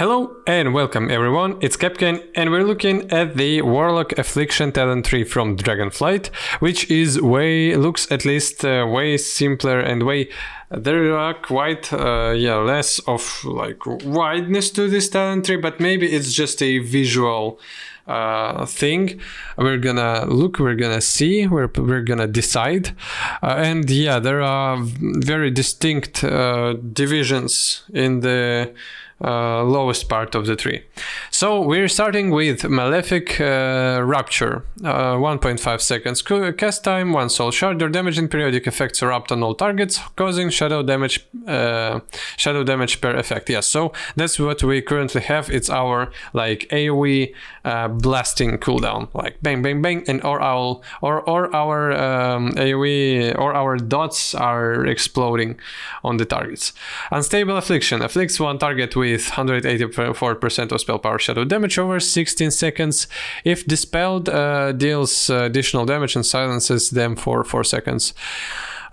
Hello and welcome everyone, it's Capcan and we're looking at the Warlock Affliction talent tree from Dragonflight, which is looks at least way simpler and there are quite less of like wideness to this talent tree, but maybe it's just a visual thing. We're gonna look, we're gonna see, we're gonna decide, and yeah, there are very distinct divisions in the lowest part of the tree. So we're starting with Malefic Rapture, 1.5 seconds cast time, 1 soul shard. Your damage and periodic effects erupt on all targets, causing shadow damage per effect. Yes, so that's what we currently have. It's our like AoE blasting cooldown, like bang bang bang, and or our AoE or our dots are exploding on the targets. Unstable Affliction afflicts one target with 184% of spell power shadow damage over 16 seconds. If dispelled, deals additional damage and silences them for 4 seconds.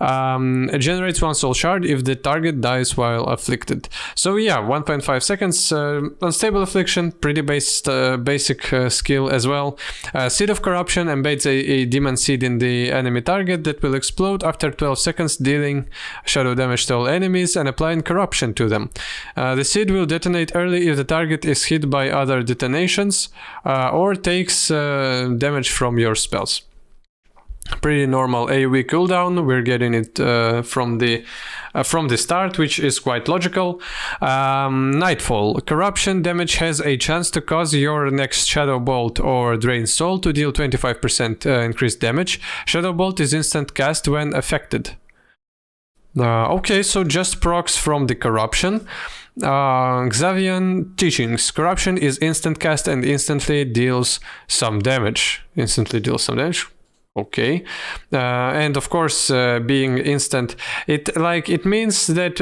It generates 1 soul shard if the target dies while afflicted. So yeah, 1.5 seconds. Unstable Affliction, pretty basic skill as well. Seed of Corruption embeds a demon seed in the enemy target that will explode after 12 seconds, dealing shadow damage to all enemies and applying corruption to them. The seed will detonate early if the target is hit by other detonations or takes damage from your spells. Pretty normal AoE cooldown. We're getting it from the start, which is quite logical. Nightfall. Corruption damage has a chance to cause your next Shadow Bolt or Drain Soul to deal 25% increased damage. Shadow Bolt is instant cast when affected. Okay, so just procs from the Corruption. Xavian Teachings. Corruption is instant cast and instantly deals some damage. Okay, and of course, being instant, it means that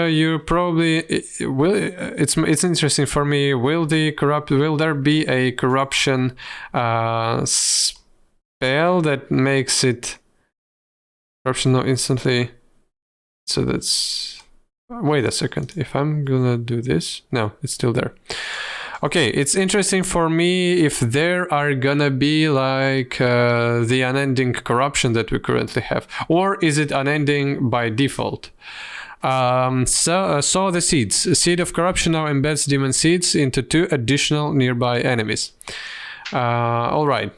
you probably will. It's interesting for me. Will there be a corruption spell that makes it corruption not instantly? So that's. Wait a second. If I'm gonna do this, no, it's still there. Okay, it's interesting for me if there are gonna be like the unending corruption that we currently have, or is it unending by default? So the seeds. Seed of Corruption now embeds demon seeds into 2 additional nearby enemies. All right.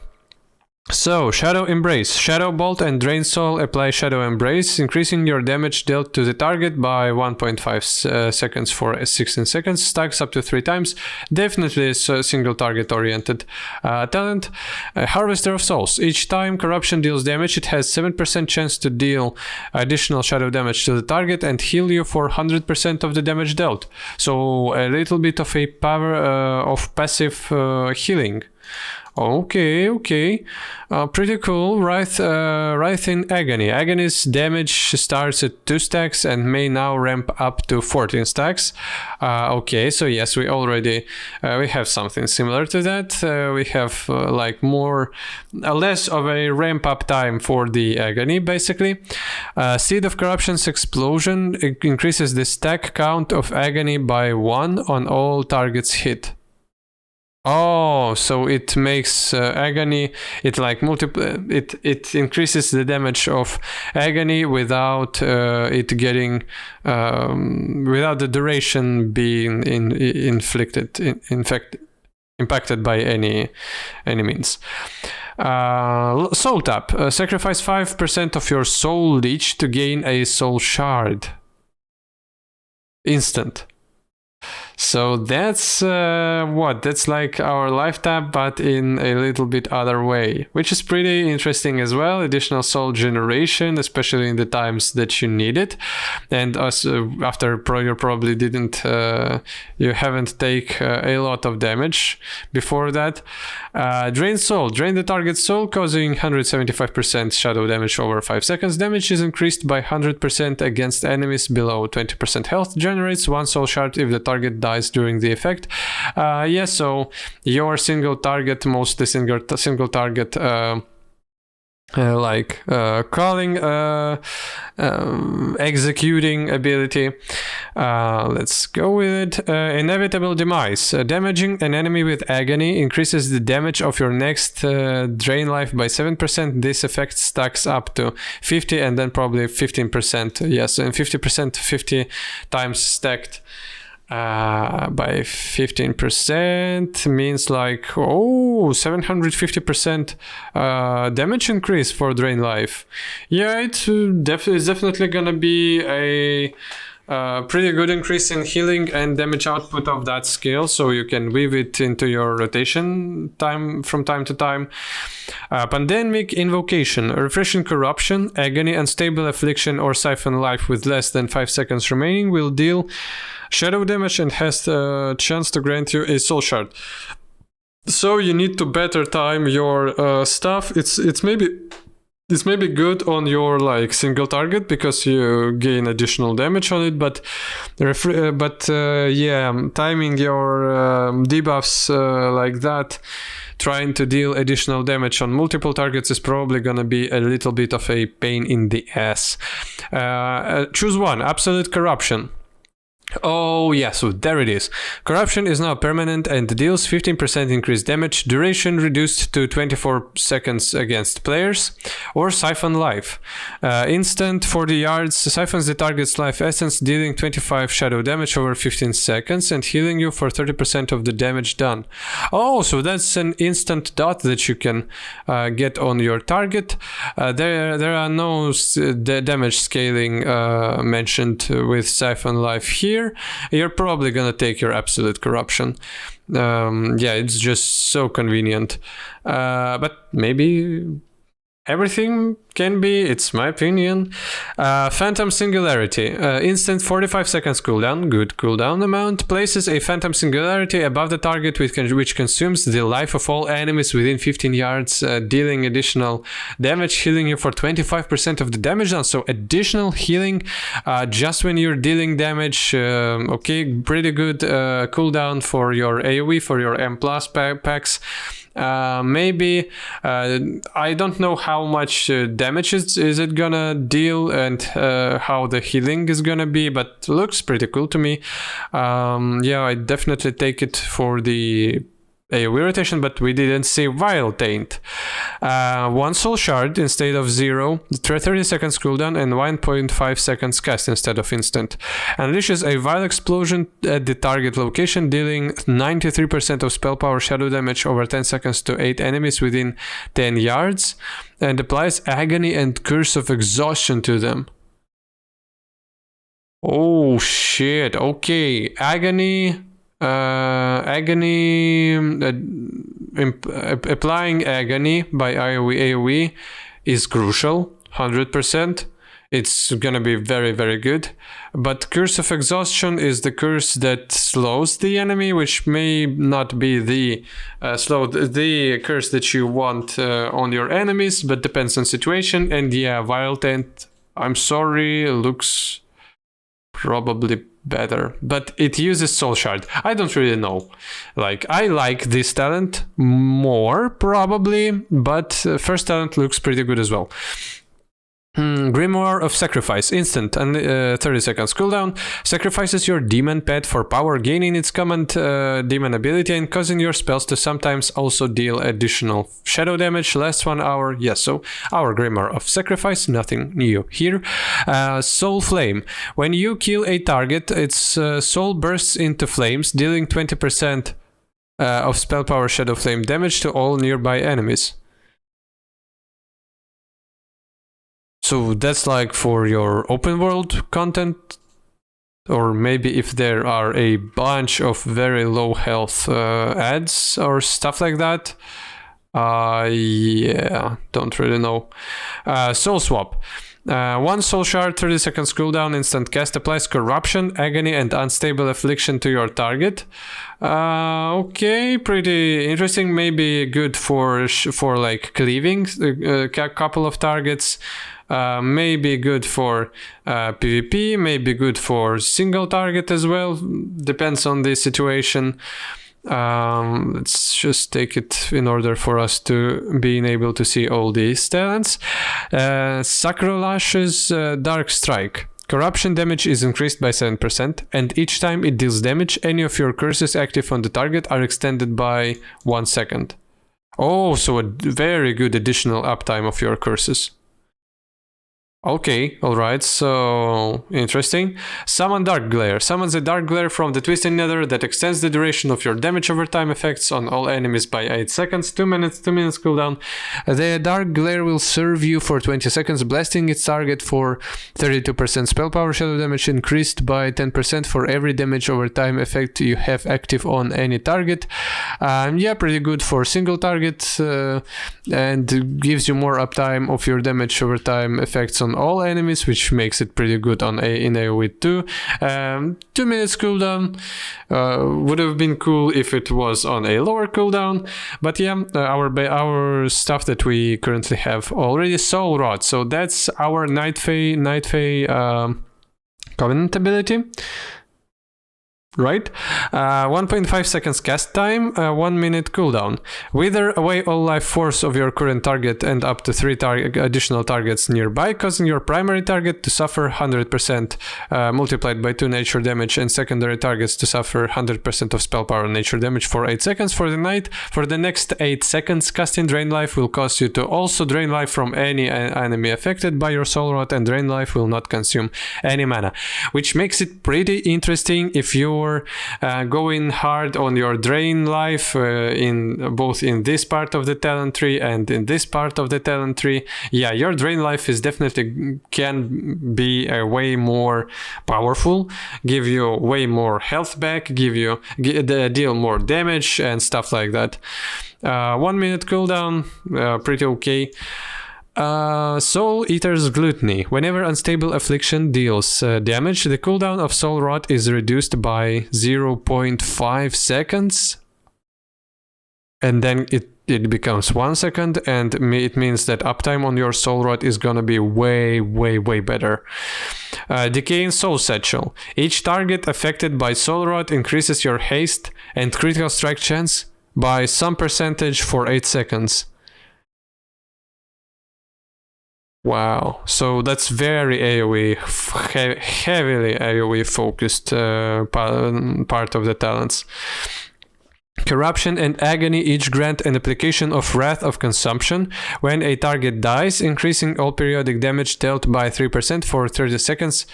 So, Shadow Embrace. Shadow Bolt and Drain Soul apply Shadow Embrace, increasing your damage dealt to the target by 1.5 seconds for 16 seconds. Stacks up to 3 times. Definitely a single target oriented talent. Harvester of Souls. Each time Corruption deals damage, it has 7% chance to deal additional shadow damage to the target and heal you for 100% of the damage dealt. So, a little bit of a power of passive healing. Okay. Pretty cool. Wraith in Agony. Agony's damage starts at 2 stacks and may now ramp up to 14 stacks. Okay, so yes, we already we have something similar to that. We have less of a ramp up time for the Agony, basically. Seed of Corruption's Explosion increases the stack count of Agony by 1 on all targets hit. Oh, so it makes Agony, it increases the damage of Agony without it getting, without the duration being impacted by any means. Soul Tap. Sacrifice 5% of your soul leech to gain a soul shard. Instant. So that's that's like our life tap, but in a little bit other way, which is pretty interesting as well. Additional soul generation, especially in the times that you need it, and after you probably didn't, you haven't take a lot of damage before that. Drain Soul. Drain the target's soul, causing 175% shadow damage over 5 seconds. Damage is increased by 100% against enemies below 20% health. Generates 1 soul shard if the target dies during the effect. So your single target calling, executing ability. Let's go with it. Inevitable Demise. Damaging an enemy with Agony increases the damage of your next drain life by 7%. This effect stacks up to 50 and then probably 15%. Yes, and 50%, 50 times stacked. By 15% means like 750% damage increase for drain life. Yeah, it's definitely gonna be a pretty good increase in healing and damage output of that skill, so you can weave it into your rotation from time to time. Pandemic Invocation. Refreshing Corruption, Agony, Unstable Affliction, or Siphon Life with less than 5 seconds remaining will deal shadow damage and has the chance to grant you a soul shard. So you need to better time your stuff. It's maybe good on your like single target because you gain additional damage on it, but timing your debuffs like that, trying to deal additional damage on multiple targets is probably gonna be a little bit of a pain in the ass. Choose one. Absolute Corruption. Oh yeah, so there it is. Corruption is now permanent and deals 15% increased damage, duration reduced to 24 seconds against players. Or Siphon Life. Instant 40 yards, siphons the target's life essence, dealing 25 shadow damage over 15 seconds and healing you for 30% of the damage done. Oh, so that's an instant dot that you can get on your target. There are no damage scaling mentioned with Siphon Life here. You're probably gonna take your Absolute Corruption. It's just so convenient. But maybe everything can be, it's my opinion. Phantom Singularity. Instant 45 seconds cooldown, good cooldown amount. Places a Phantom Singularity above the target which consumes the life of all enemies within 15 yards, dealing additional damage, healing you for 25% of the damage done. So additional healing just when you're dealing damage. Okay, pretty good cooldown for your AoE, for your M+ packs. Maybe I don't know how much damage is it gonna deal and how the healing is gonna be, but looks pretty cool to me. I definitely take it for the AoE rotation, but we didn't see Vile Taint. 1 soul shard instead of 0, 30 seconds cooldown, and 1.5 seconds cast instead of instant. Unleashes a Vile Explosion at the target location, dealing 93% of spell power shadow damage over 10 seconds to 8 enemies within 10 yards, and applies Agony and Curse of Exhaustion to them. Oh shit, okay. Agony, applying Agony by AoE is crucial, 100%. It's gonna be very, very good. But Curse of Exhaustion is the curse that slows the enemy, which may not be the curse that you want on your enemies, but depends on situation. And yeah, Vile Taint, I'm sorry, looks probably better, but it uses Soul Shard. I don't really know. Like, I like this talent more probably, but first talent looks pretty good as well. Grimoire of Sacrifice. Instant and 30 seconds cooldown. Sacrifices your demon pet for power, gaining its command demon ability and causing your spells to sometimes also deal additional shadow damage. Lasts 1 hour. Yes, so our Grimoire of Sacrifice, nothing new here. Soul Flame. When you kill a target, its soul bursts into flames, dealing 20% of spell power shadow flame damage to all nearby enemies. So that's like for your open world content, or maybe if there are a bunch of very low health ads or stuff like that. Yeah, don't really know. Soul Swap. 1 soul shard, 30 seconds cooldown, instant cast, applies Corruption, Agony, and Unstable Affliction to your target. Okay, pretty interesting. Maybe good for like cleaving a couple of targets. Maybe good for PvP, maybe good for single target as well. Depends on the situation. Let's just take it in order for us to being able to see all these talents. Sacrolash's Dark Strike. Corruption damage is increased by 7%, and each time it deals damage, any of your curses active on the target are extended by 1 second. Oh, so a very good additional uptime of your curses. Okay, alright, so interesting. Summon Dark Glare. Summons a Dark Glare from the Twisted Nether that extends the duration of your damage over time effects on all enemies by 8 seconds, 2 minutes cooldown. The Dark Glare will serve you for 20 seconds, blasting its target for 32% spell power. Shadow damage increased by 10% for every damage over time effect you have active on any target. Yeah, pretty good for single target, and gives you more uptime of your damage over time effects on all enemies, which makes it pretty good on in AoE too. 2 minutes cooldown would have been cool if it was on a lower cooldown, but yeah, our stuff that we currently have already. Soul Rot, so that's our Night Fae Covenant ability. Right? 1.5 seconds cast time, 1 minute cooldown. Wither away all life force of your current target and up to 3 additional targets nearby, causing your primary target to suffer 100% multiplied by 2 nature damage, and secondary targets to suffer 100% of spell power and nature damage for 8 seconds for the night. For the next 8 seconds, casting Drain Life will cause you to also drain life from any enemy affected by your Soul Rot, and Drain Life will not consume any mana, which makes it pretty interesting if you're going hard on your drain life in both in this part of the talent tree and in this part of the talent tree. Yeah, your drain life is definitely can be way more powerful, give you way more health back, deal more damage and stuff like that. 1 minute cooldown, pretty okay. Soul Eater's Gluttony. Whenever Unstable Affliction deals damage, the cooldown of Soul Rot is reduced by 0.5 seconds, and then it becomes 1 second, and it means that uptime on your Soul Rot is gonna be way better. Decaying Soul Satchel. Each target affected by Soul Rot increases your haste and critical strike chance by some percentage for 8 seconds. Wow, so that's very AoE, heavily AoE focused part of the talents. Corruption and Agony each grant an application of Wrath of Consumption when a target dies, increasing all periodic damage dealt by 3% for 30 seconds,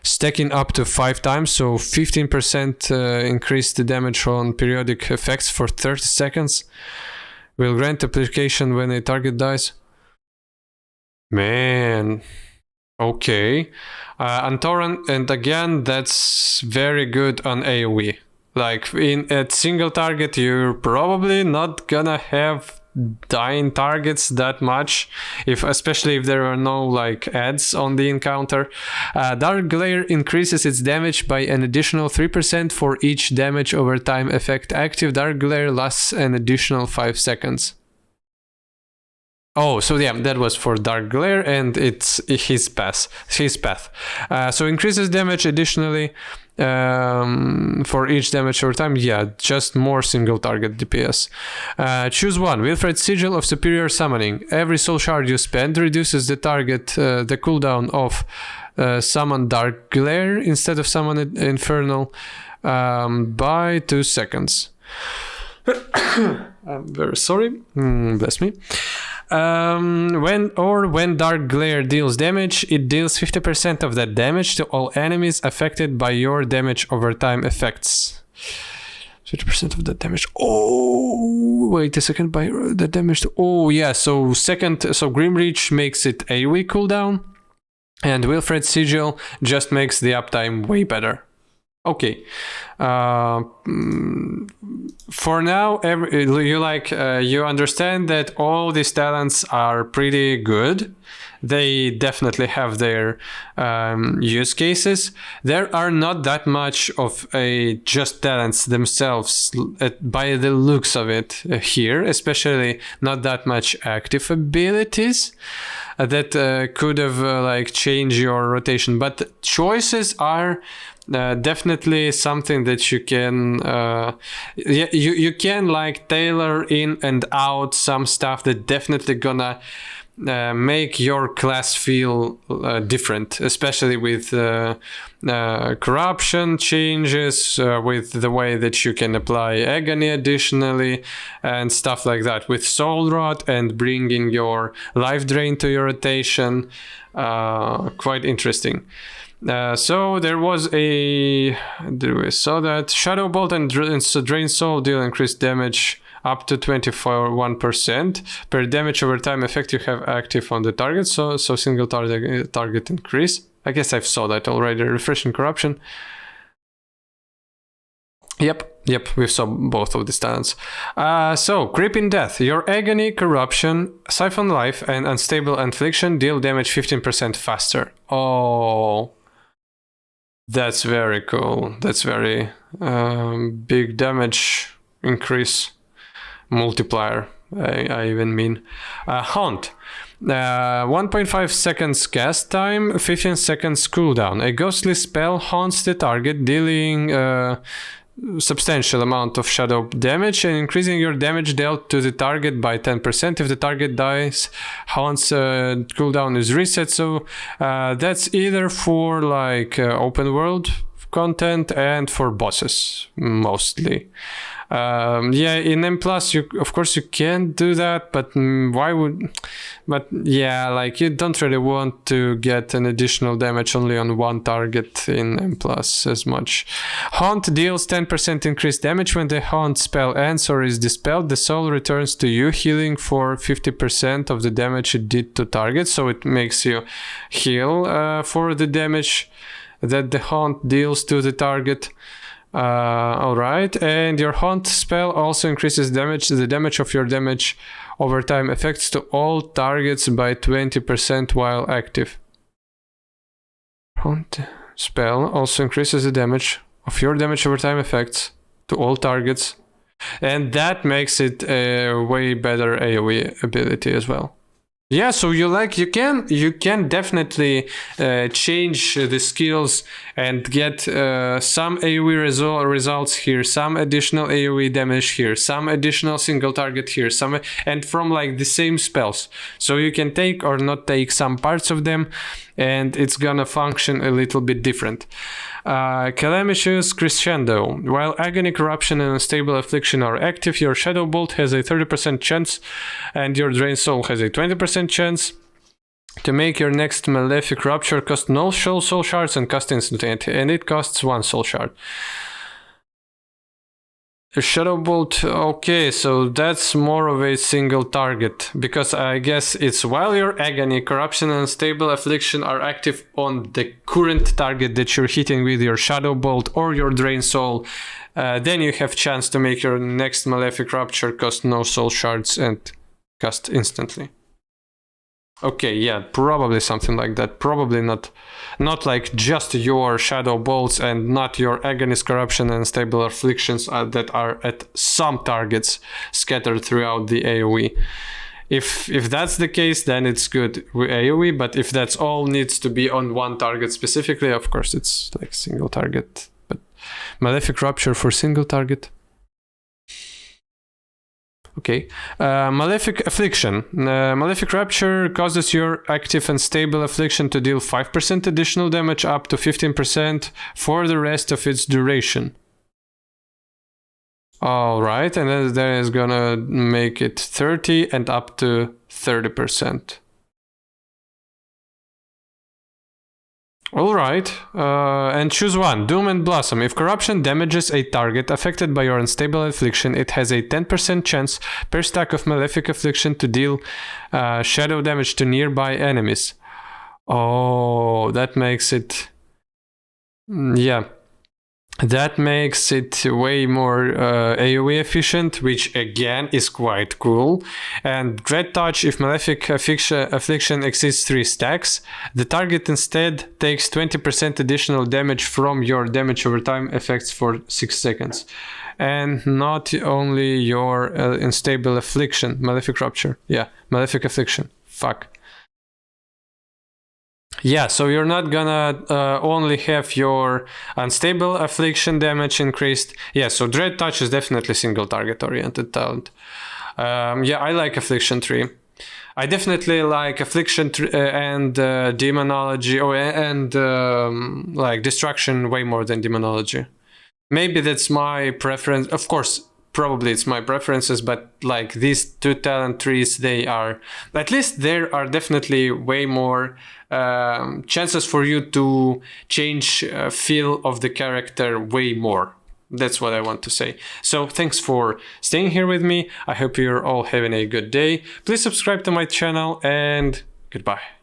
stacking up to 5 times, so 15% increased damage on periodic effects for 30 seconds. Will grant application when a target dies. Man, okay. And again, that's very good on AoE. Like at single target, you're probably not gonna have dying targets that much, especially if there are no like ads on the encounter. Dark Glare increases its damage by an additional 3% for each damage over time effect active. Dark Glare lasts an additional 5 seconds. Oh, so yeah, that was for Dark Glare, and it's his path. So increases damage additionally for each damage over time. Yeah, just more single target DPS. Choose one. Wilfred's Sigil of Superior Summoning. Every soul shard you spend reduces the cooldown of Summon Dark Glare instead of Summon Infernal by 2 seconds. I'm very sorry. Bless me. When Dark Glare deals damage, it deals 50% of that damage to all enemies affected by your damage over time effects. 50% of that damage. Oh, wait a second. By the damage. Oh, yeah. So Grimreach makes it AoE cooldown, and Wilfred's Sigil just makes the uptime way better. Okay. For now, you understand that all these talents are pretty good. They definitely have their use cases. There are not that much of just talents themselves by the looks of it here, especially not that much active abilities that could have changed your rotation. But choices are definitely something that you can you can like tailor in and out some stuff that definitely gonna make your class feel different, especially with corruption changes, with the way that you can apply Agony additionally, and stuff like that. With Soul Rot and bringing your life drain to your rotation, quite interesting. So there was we saw that Shadow Bolt and Drain Soul deal increased damage up to 21% per damage over time effect you have active on the target, so single target increase. I guess I've saw that already. Refreshing Corruption. Yep, we saw both of these talents. So, Creeping Death. Your Agony, Corruption, Siphon Life, and Unstable Affliction deal damage 15% faster. Oh, that's very cool. That's very big damage increase multiplier, I even mean. Haunt. 1.5 seconds cast time, 15 seconds cooldown. A ghostly spell haunts the target, dealing substantial amount of shadow damage and increasing your damage dealt to the target by 10%. If the target dies, Haunt's cooldown is reset. So that's either for like open world content and for bosses mostly. Yeah, in M+, of course you can do that, but why would... But yeah, like you don't really want to get an additional damage only on one target in M+ as much. Haunt deals 10% increased damage when the Haunt spell ends or is dispelled. The soul returns to you, healing for 50% of the damage it did to target, so it makes you heal for the damage that the Haunt deals to the target. Alright, and your Haunt spell also increases the damage of your damage over time effects to all targets by 20% while active. Haunt spell also increases the damage of your damage over time effects to all targets, and that makes it a way better AoE ability as well. Yeah, so you can definitely change the skills and get some AoE results here, some additional AoE damage here, some additional single target here, and from like the same spells. So you can take or not take some parts of them, and it's gonna function a little bit different. Calamitous Crescendo. While Agony, Corruption, and Unstable Affliction are active, your Shadow Bolt has a 30% chance, and your Drain Soul has a 20% chance to make your next Malefic Rupture cost no soul shards and cast instantly, and it costs 1 soul shard. Shadow Bolt, okay, so that's more of a single target, because I guess it's while your Agony, Corruption, and Unstable Affliction are active on the current target that you're hitting with your Shadow Bolt or your Drain Soul, then you have chance to make your next Malefic Rupture cost no soul shards and cast instantly. Okay, yeah, probably something like that. Probably not like just your Shadow Bolts and not your Agony's, Corruption, and Stable Afflictions that are at some targets scattered throughout the AoE. If that's the case, then it's good with AoE, but if that's all needs to be on one target specifically, of course it's like single target. But Malefic Rupture for single target. Okay, Malefic Affliction. Malefic Rupture causes your active and stable affliction to deal 5% additional damage up to 15% for the rest of its duration. Alright, and then that is gonna make it 30 and up to 30%. Alright, and choose one. Doom and Blossom. If Corruption damages a target affected by your Unstable Affliction, it has a 10% chance per stack of Malefic Affliction to deal shadow damage to nearby enemies. Oh, that makes it... yeah. That makes it way more AoE efficient, which again is quite cool. And Dread Touch, if Malefic Affliction exceeds 3 stacks, the target instead takes 20% additional damage from your damage over time effects for 6 seconds. And not only your Unstable Affliction, Malefic Rupture. Yeah, Malefic Affliction. Fuck. Yeah, so you're not gonna only have your unstable affliction damage increased. Yeah, so Dread Touch is definitely single target oriented talent. Yeah, I like Affliction 3. I definitely like Affliction and Demonology, and like Destruction way more than Demonology. Maybe that's my preference. Of course, probably it's my preferences, but like these two talent trees, they are, at least there are definitely way more chances for you to change feel of the character way more. That's what I want to say. So thanks for staying here with me. I hope you're all having a good day. Please subscribe to my channel and goodbye.